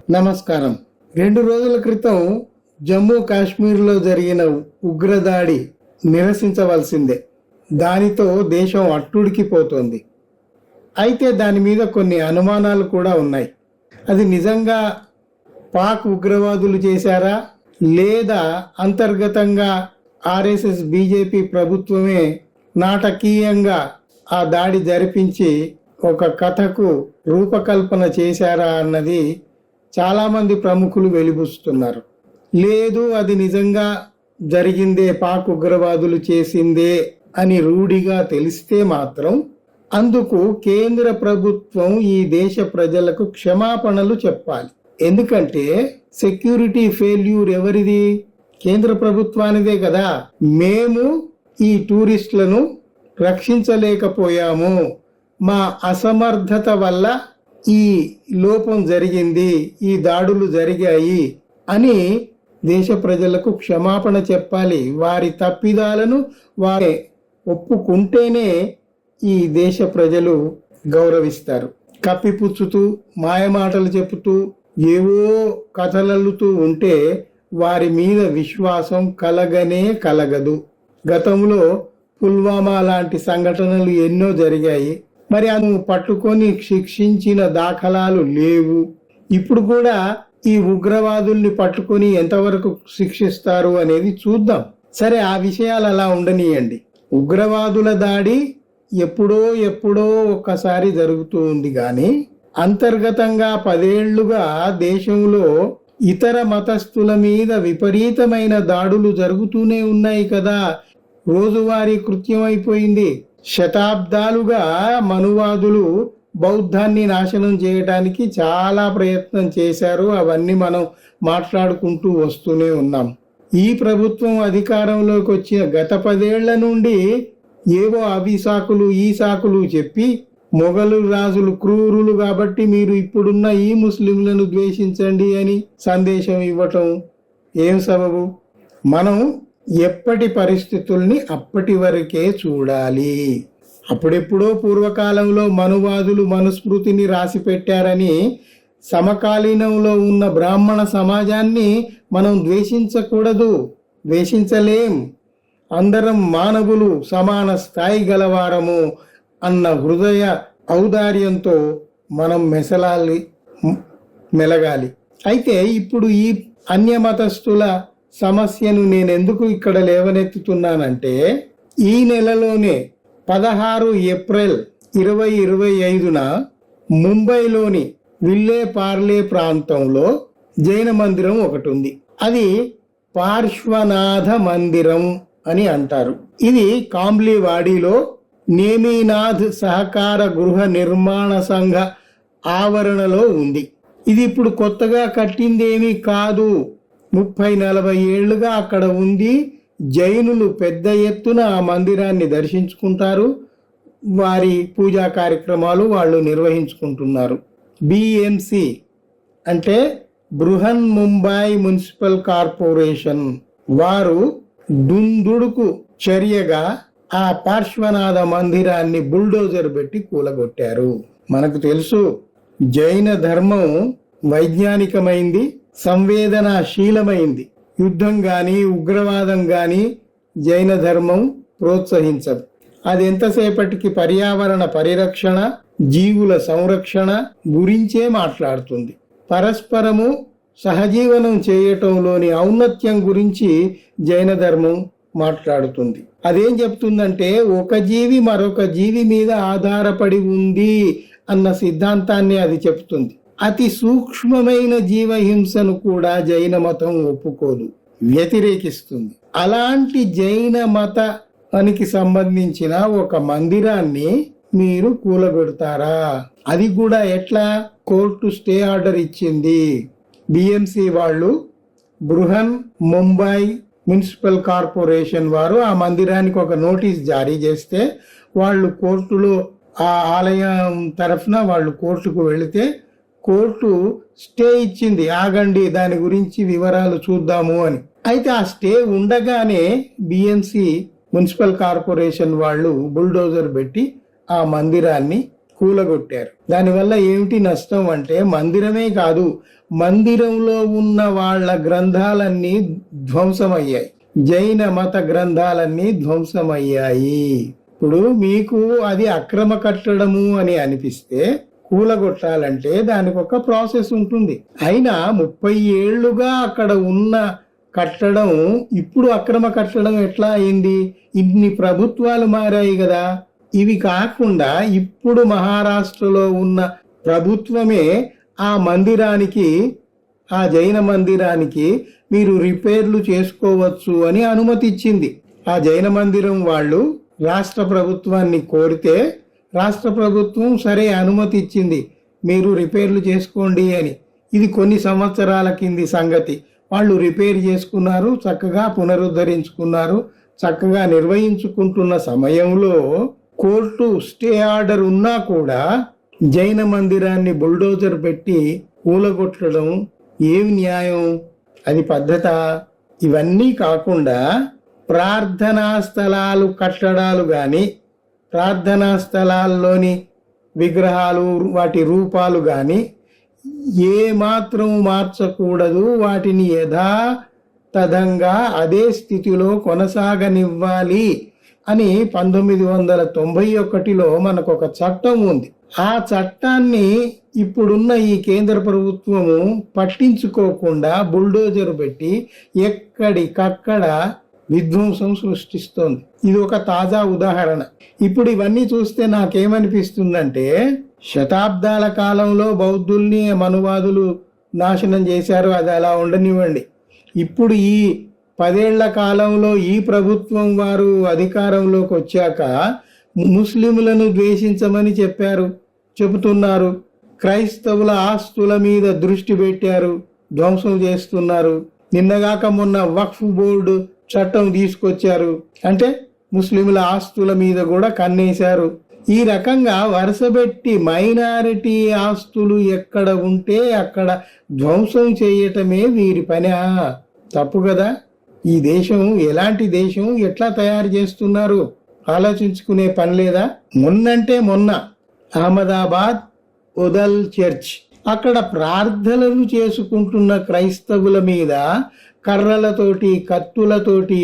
నమస్కారం. 2 రోజుల క్రితం జమ్మూ కాశ్మీర్లో జరిగిన ఉగ్రదాడి నిరసించవలసిందే. దానితో దేశం అట్టుడికిపోతోంది. అయితే దాని మీద కొన్ని అనుమానాలు కూడా ఉన్నాయి. అది నిజంగా పాక్ ఉగ్రవాదులు చేశారా, లేదా అంతర్గతంగా ఆర్ఎస్ఎస్ బీజేపీ ప్రభుత్వమే నాటకీయంగా ఆ దాడి జరిపించి ఒక కథకు రూపకల్పన చేశారా అన్నది చాలామంది ప్రముఖులు వెలిబుస్తున్నారు. లేదు, అది నిజంగా జరిగిందే, పాక్ ఉగ్రవాదులు చేసిందే అని రూఢిగా తెలిస్తే మాత్రం అందుకు కేంద్ర ప్రభుత్వం ఈ దేశ ప్రజలకు క్షమాపణలు చెప్పాలి. ఎందుకంటే సెక్యూరిటీ ఫెయిల్యూర్ ఎవరిది? కేంద్ర ప్రభుత్వానిదే కదా. మేము ఈ టూరిస్టులను రక్షించలేకపోయాము, మా అసమర్థత వల్ల ఈ లోపం జరిగింది, ఈ దాడులు జరిగాయి అని దేశ ప్రజలకు క్షమాపణ చెప్పాలి. వారి తప్పిదాలను వారే ఒప్పుకుంటేనే ఈ దేశ ప్రజలు గౌరవిస్తారు. కప్పిపుచ్చుతూ మాయమాటలు చెబుతూ ఏవో కథలల్లుతూ ఉంటే వారి మీద విశ్వాసం కలగదు. గతంలో పుల్వామా లాంటి సంఘటనలు ఎన్నో జరిగాయి. మరి అది పట్టుకొని శిక్షించిన దాఖలాలు లేవు. ఇప్పుడు కూడా ఈ ఉగ్రవాదుల్ని పట్టుకొని ఎంతవరకు శిక్షిస్తారు అనేది చూద్దాం. సరే, ఆ విషయాలు అలా ఉండనీయండి. ఉగ్రవాదుల దాడి ఎప్పుడో ఒక్కసారి జరుగుతూ ఉంది, కానీ అంతర్గతంగా 10 ఏళ్లుగా దేశంలో ఇతర మతస్థుల మీద విపరీతమైన దాడులు జరుగుతూనే ఉన్నాయి కదా. రోజువారీ కృత్యం అయిపోయింది. శతాబ్దాలుగా మనువాదులు బౌద్ధాన్ని నాశనం చేయడానికి చాలా ప్రయత్నం చేశారు. అవన్నీ మనం మాట్లాడుకుంటూ వస్తూనే ఉన్నాం. ఈ ప్రభుత్వం అధికారంలోకి వచ్చిన గత 10 ఏళ్ల నుండి ఏవో అవి సాకులు ఈ సాకులు చెప్పి మొఘలు రాజులు క్రూరులు కాబట్టి మీరు ఇప్పుడున్న ఈ ముస్లింలను ద్వేషించండి అని సందేశం ఇవ్వటం ఏం సబబు? మనం ఎప్పటి పరిస్థితుల్ని అప్పటి వరకే చూడాలి. అప్పుడెప్పుడో పూర్వకాలంలో మనువాదులు మనుస్మృతిని రాసి పెట్టారని సమకాలీనంలో ఉన్న బ్రాహ్మణ సమాజాన్ని మనం ద్వేషించకూడదు, ద్వేషించలేం. అందరం మానవులు, సమాన స్థాయి గలవారము అన్న హృదయ ఔదార్యంతో మనం మెలగాలి. అయితే ఇప్పుడు ఈ అన్యమతస్థుల సమస్యను నేనెందుకు ఇక్కడ లేవనెత్తుతున్నానంటే, ఈ నెలలోనే 16 ఏప్రిల్ 2025న ముంబైలోని విల్లే పార్లే ప్రాంతంలో జైన మందిరం ఒకటి ఉంది. అది పార్శ్వనాథ మందిరం అని అంటారు. ఇది కాంబ్లీవాడిలో నేమీనాథ్ సహకార గృహ నిర్మాణ సంఘ ఆవరణలో ఉంది. ఇది ఇప్పుడు కొత్తగా కట్టిందేమీ కాదు. 30-40 ఏళ్లుగా అక్కడ ఉంది. జైనులు పెద్ద ఎత్తున ఆ మందిరాన్ని దర్శించుకుంటారు. వారి పూజా కార్యక్రమాలు వాళ్ళు నిర్వహించుకుంటున్నారు. బిఎంసి అంటే బృహన్ ముంబై మున్సిపల్ కార్పొరేషన్ వారు దుందుడుకు చర్యగా ఆ పార్శ్వనాథ మందిరాన్ని బుల్డోజర్ పెట్టి కూలగొట్టారు. మనకు తెలుసు, జైన ధర్మం వైజ్ఞానికమైంది, సంవేదనాశీలమైంది. యుద్ధం గాని ఉగ్రవాదం గాని జైన ధర్మం ప్రోత్సహించదు. అది ఎంతసేపటికి పర్యావరణ పరిరక్షణ, జీవుల సంరక్షణ గురించే మాట్లాడుతుంది. పరస్పరము సహజీవనం చేయటంలోని ఔన్నత్యం గురించి జైన ధర్మం మాట్లాడుతుంది. అదేం చెప్తుందంటే, ఒక జీవి మరొక జీవి మీద ఆధారపడి ఉంది అన్న సిద్ధాంతాన్ని అది చెప్తుంది. అతి సూక్ష్మమైన జీవహింసను కూడా జైన మతం ఒప్పుకోదు, వ్యతిరేకిస్తుంది. అలాంటి జైన మతానికి సంబంధించిన ఒక మందిరాన్ని మీరు కూలగొడతారా? అది కూడా ఎట్లా? కోర్టు స్టే ఆర్డర్ ఇచ్చింది. బిఎంసి వాళ్ళు బృహన్ ముంబై మున్సిపల్ కార్పొరేషన్ వారు ఆ మందిరానికి ఒక నోటీస్ జారీ చేస్తే వాళ్ళు కోర్టులో ఆ ఆలయం తరఫున వాళ్ళు కోర్టుకు వెళితే కోర్టు స్టే ఇచ్చింది. ఆగండి, దాని గురించి వివరాలు చూద్దాము అని. అయితే ఆ స్టే ఉండగానే బిఎంసి మున్సిపల్ కార్పొరేషన్ వాళ్ళు బుల్డోజర్ పెట్టి ఆ మందిరాన్ని కూలగొట్టారు. దానివల్ల ఏమిటి నష్టం అంటే మందిరమే కాదు, మందిరంలో ఉన్న వాళ్ళ గ్రంథాలన్నీ ధ్వంసమయ్యాయి. జైన మత గ్రంథాలన్నీ ధ్వంసమయ్యాయి. ఇప్పుడు మీకు అది అక్రమ కట్టడము అని అనిపిస్తే కూలగొట్టాలంటే దానికి ఒక ప్రాసెస్ ఉంటుంది. అయినా 30 ఏళ్లుగా అక్కడ ఉన్న కట్టడం ఇప్పుడు అక్రమ కట్టడం ఎట్లా అయింది? ఇన్ని ప్రభుత్వాలు మారాయి కదా. ఇవి కాకుండా ఇప్పుడు మహారాష్ట్రలో ఉన్న ప్రభుత్వమే ఆ మందిరానికి, ఆ జైన మందిరానికి మీరు రిపేర్లు చేసుకోవచ్చు అని అనుమతి ఇచ్చింది. ఆ జైన మందిరం వాళ్ళు రాష్ట్ర ప్రభుత్వాన్ని కోరితే రాష్ట్ర ప్రభుత్వం సరే అనుమతి ఇచ్చింది, మీరు రిపేర్లు చేసుకోండి అని. ఇది కొన్ని సంవత్సరాల కింది సంగతి. వాళ్ళు రిపేర్ చేసుకున్నారు, చక్కగా పునరుద్ధరించుకున్నారు, చక్కగా నిర్వహించుకుంటున్న సమయంలో కోర్టు స్టే ఆర్డర్ ఉన్నా కూడా జైన మందిరాన్ని బుల్డోజర్ పెట్టి కూలగొట్టడం ఏమి న్యాయం? అది పద్ధత? ఇవన్నీ కాకుండా ప్రార్థనా స్థలాలు కట్టడాలు గాని, ప్రార్థనా స్థలాల్లోని విగ్రహాలు, వాటి రూపాలు గాని ఏ మాత్రం మార్చకూడదు. వాటిని యథాతథంగా అదే స్థితిలో కొనసాగనివ్వాలి అని 1991లో మనకు ఒక చట్టం ఉంది. ఆ చట్టాన్ని ఇప్పుడున్న ఈ కేంద్ర ప్రభుత్వము పట్టించుకోకుండా బుల్డోజర్ పెట్టి ఎక్కడికక్కడ విధ్వంసం సృష్టిస్తోంది. ఇది ఒక తాజా ఉదాహరణ. ఇప్పుడు ఇవన్నీ చూస్తే నాకేమనిపిస్తుందంటే, శతాబ్దాల కాలంలో బౌద్ధుల్ని మనువాదులు నాశనం చేశారు, అది అలా ఉండనివ్వండి. ఇప్పుడు ఈ 10 ఏళ్ల కాలంలో ఈ ప్రభుత్వం వారు అధికారంలోకి వచ్చాక ముస్లింలను ద్వేషించమని చెబుతున్నారు. క్రైస్తవుల ఆస్తుల మీద దృష్టి పెట్టారు, ధ్వంసం చేస్తున్నారు. నిన్నగాక మొన్న వక్ఫ్ బోర్డు చట్టం తీసుకొచ్చారు, అంటే ముస్లింల ఆస్తుల మీద కూడా కన్నేశారు. ఈ రకంగా వరుసబెట్టి మైనారిటీ ఆస్తులు ఎక్కడ ఉంటే అక్కడ ధ్వంసం చేయటమే వీరి పని. తప్పు కదా. ఈ దేశం ఎలాంటి దేశం, ఎట్లా తయారు చేస్తున్నారు ఆలోచించుకునే పని లేదా? మొన్న అహ్మదాబాద్ ఉదల్ చర్చ్, అక్కడ ప్రార్థనలు చేసుకుంటున్న క్రైస్తవుల మీద కర్రలతోటి, కత్తులతోటి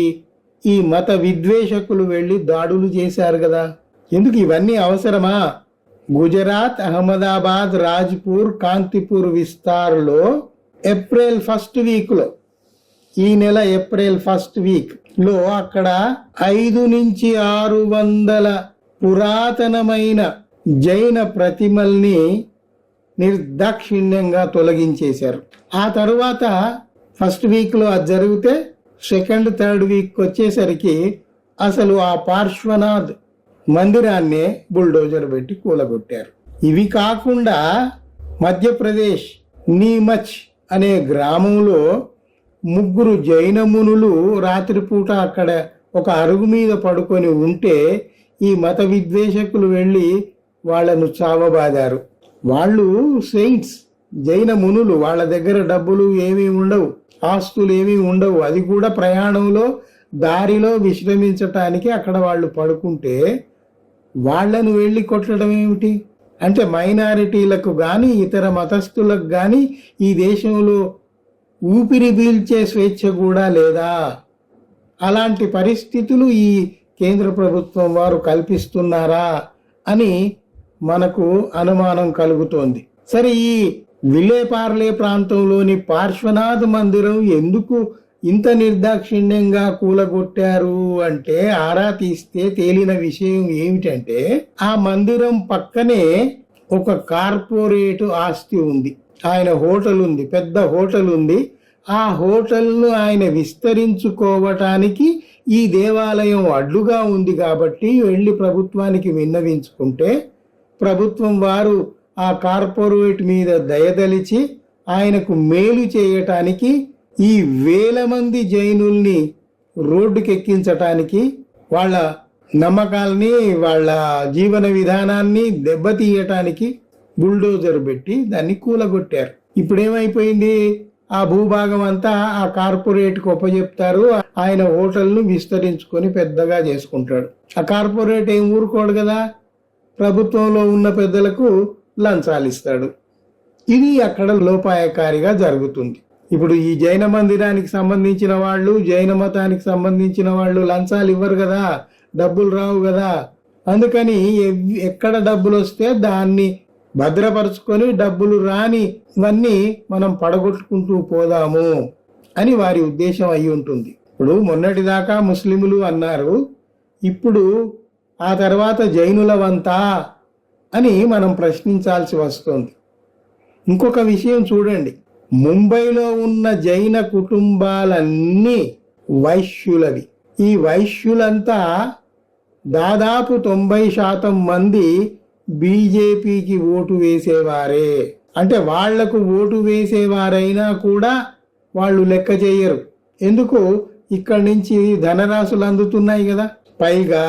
ఈ మత విద్వేషకులు వెళ్ళి దాడులు చేశారు కదా. ఎందుకు ఇవన్నీ అవసరమా? గుజరాత్, అహ్మదాబాద్, రాజ్పూర్, కాంతిపూర్ విస్తార్లో ఏప్రిల్ 1st వీక్లో, ఈ నెల ఏప్రిల్ 1st వీక్లో అక్కడ 500 నుంచి 600 పురాతనమైన జైన ప్రతిమల్ని నిర్దాక్షిణ్యంగా తొలగించేశారు. ఆ తరువాత 1st వీక్లో అది జరిగితే 2nd, 3rd వీక్ వచ్చేసరికి అసలు ఆ పార్శ్వనాథ్ మందిరాన్నే బుల్డోజర్ పెట్టి కూలగొట్టారు. ఇవి కాకుండా మధ్యప్రదేశ్ నీమచ్ అనే గ్రామంలో 3 జైన మునులు రాత్రిపూట అక్కడ ఒక అరుగు మీద పడుకొని ఉంటే ఈ మత విద్వేషకులు వెళ్ళి వాళ్లను చావబాదారు. వాళ్ళు సెయింట్స్, జైన మునులు. వాళ్ళ దగ్గర డబ్బులు ఏమీ ఉండవు, ఆస్తులు ఏమీ ఉండవు. అది కూడా ప్రయాణంలో దారిలో విశ్రమించటానికి అక్కడ వాళ్ళు పడుకుంటే వాళ్లను వెళ్ళి కొట్టడం ఏమిటి? అంటే మైనారిటీలకు కానీ ఇతర మతస్థులకు కానీ ఈ దేశంలో ఊపిరి పీల్చే స్వేచ్ఛ కూడా లేదా? అలాంటి పరిస్థితులు ఈ కేంద్ర ప్రభుత్వం వారు కల్పిస్తున్నారా అని మనకు అనుమానం కలుగుతోంది. సరే, ఈ విలేపార్లే ప్రాంతంలోని పార్శ్వనాథ్ మందిరం ఎందుకు ఇంత నిర్దాక్షిణ్యంగా కూలగొట్టారు అంటే ఆరా తీస్తే తేలిన విషయం ఏమిటంటే, ఆ మందిరం పక్కనే ఒక కార్పొరేట్ ఆస్తి ఉంది. ఆయన హోటల్ ఉంది, పెద్ద హోటల్ ఉంది. ఆ హోటల్ను ఆయన విస్తరించుకోవటానికి ఈ దేవాలయం అడ్డుగా ఉంది కాబట్టి వెళ్ళి ప్రభుత్వానికి విన్నవించుకుంటే ప్రభుత్వం వారు ఆ కార్పొరేట్ మీద దయదలిచి ఆయనకు మేలు చేయటానికి ఈ 1000 మంది జైనుల్ని రోడ్డుకెక్కించటానికి, వాళ్ళ నమ్మకాల్ని, వాళ్ళ జీవన విధానాన్ని దెబ్బతీయటానికి బుల్డోజర్ పెట్టి దాన్ని కూలగొట్టారు. ఇప్పుడేమైపోయింది? ఆ భూభాగం అంతా ఆ కార్పొరేట్కి ఒప్పజెప్తారు. ఆయన హోటల్ను విస్తరించుకొని పెద్దగా చేసుకుంటాడు. ఆ కార్పొరేట్ ఏం ఊరుకోడు కదా. ప్రభుత్వంలో ఉన్న పెద్దలకు లంచాలు ఇస్తాడు. ఇది అక్కడ లోపాయకారిగా జరుగుతుంది. ఇప్పుడు ఈ జైన మందిరానికి సంబంధించిన వాళ్ళు, జైన మతానికి సంబంధించిన వాళ్ళు లంచాలు ఇవ్వరు కదా, డబ్బులు రావు కదా. అందుకని ఎక్కడ డబ్బులు వస్తే దాన్ని భద్రపరుచుకొని డబ్బులు రానివన్నీ మనం పడగొట్టుకుంటూ పోదాము అని వారి ఉద్దేశం అయి ఉంటుంది. ఇప్పుడు మొన్నటిదాకా ముస్లింలు అన్నారు, ఇప్పుడు ఆ తర్వాత జైనులవంతా అని మనం ప్రశ్నించాల్సి వస్తుంది. ఇంకొక విషయం చూడండి, ముంబైలో ఉన్న జైన కుటుంబాలన్నీ వైశ్యులవి. ఈ వైశ్యులంతా దాదాపు 90% మంది బీజేపీకి ఓటు వేసేవారే. అంటే వాళ్లకు ఓటు వేసేవారైనా కూడా వాళ్ళు లెక్క చేయరు. ఎందుకు? ఇక్కడి నుంచి ధనరాశులు అందుతున్నాయి కదా. పైగా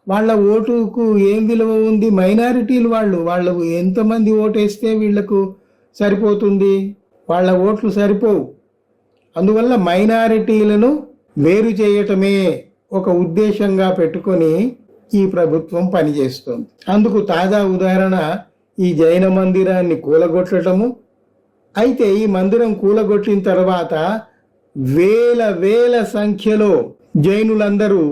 వాళ్ళ ఓటుకు ఏం విలువ ఉంది? మైనారిటీలు వాళ్ళు ఎంతమంది ఓటేస్తే వీళ్లకు సరిపోతుంది? వాళ్ళ ఓట్లు సరిపోవు. అందువల్ల మైనారిటీలను వేరు చేయటమే ఒక ఉద్దేశంగా పెట్టుకొని ఈ ప్రభుత్వం పనిచేస్తుంది. అందుకు తాజా ఉదాహరణ ఈ జైన మందిరాన్ని కూలగొట్టడము. అయితే ఈ మందిరం కూలగొట్టిన తర్వాత వేల సంఖ్యలో జైనులందరూ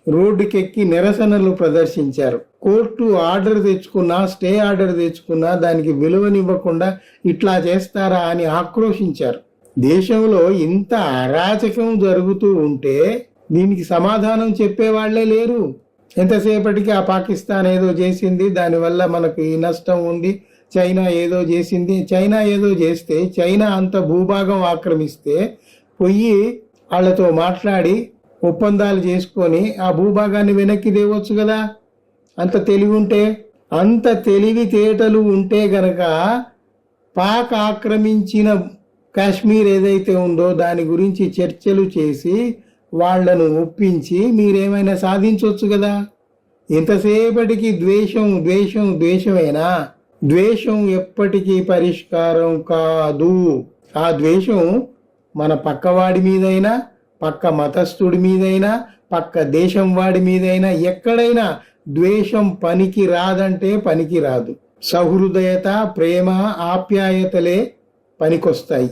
రోడ్డుకెక్కి నిరసనలు ప్రదర్శించారు. కోర్టు ఆర్డర్ తెచ్చుకున్నా, స్టే ఆర్డర్ తెచ్చుకున్నా దానికి విలువనివ్వకుండా ఇట్లా చేస్తారా అని ఆక్రోశించారు. దేశంలో ఇంత అరాచకం జరుగుతూ ఉంటే దీనికి సమాధానం చెప్పేవాళ్లే లేరు. ఎంతసేపటికి ఆ పాకిస్తాన్ ఏదో చేసింది, దానివల్ల మనకు ఈ నష్టం ఉంది, చైనా ఏదో చేసింది. చైనా ఏదో చేస్తే, చైనా అంత భూభాగం ఆక్రమిస్తే పోయి వాళ్ళతో మాట్లాడి ఒప్పందాలు చేసుకొని ఆ భూభాగాన్ని వెనక్కి తేవచ్చు కదా. అంత తెలివి ఉంటే, అంత తెలివితేటలు ఉంటే గనక పాక్ ఆక్రమించిన కాశ్మీర్ ఏదైతే ఉందో దాని గురించి చర్చలు చేసి వాళ్లను ఒప్పించి మీరేమైనా సాధించవచ్చు కదా. ఎంతసేపటికి ద్వేషమేనా? ద్వేషం ఎప్పటికీ పరిష్కారం కాదు. ఆ ద్వేషం మన పక్కవాడి మీదైనా, పక్క మతస్థుడి మీదైనా, పక్క దేశం వాడి మీదైనా, ఎక్కడైనా ద్వేషం పనికి రాదంటే పనికి రాదు. సహృదయత, ప్రేమ, ఆప్యాయతలే పనికొస్తాయి.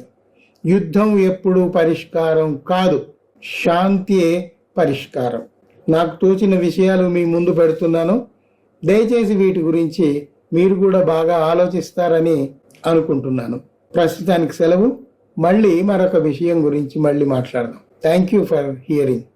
యుద్ధం ఎప్పుడూ పరిష్కారం కాదు, శాంతియే పరిష్కారం. నాకు తోచిన విషయాలు మీ ముందు పెడుతున్నాను. దయచేసి వీటి గురించి మీరు కూడా బాగా ఆలోచిస్తారని అనుకుంటున్నాను. ప్రస్తుతానికి సెలవు. మళ్ళీ మరొక విషయం గురించి మళ్ళీ మాట్లాడదాం. Thank you for hearing.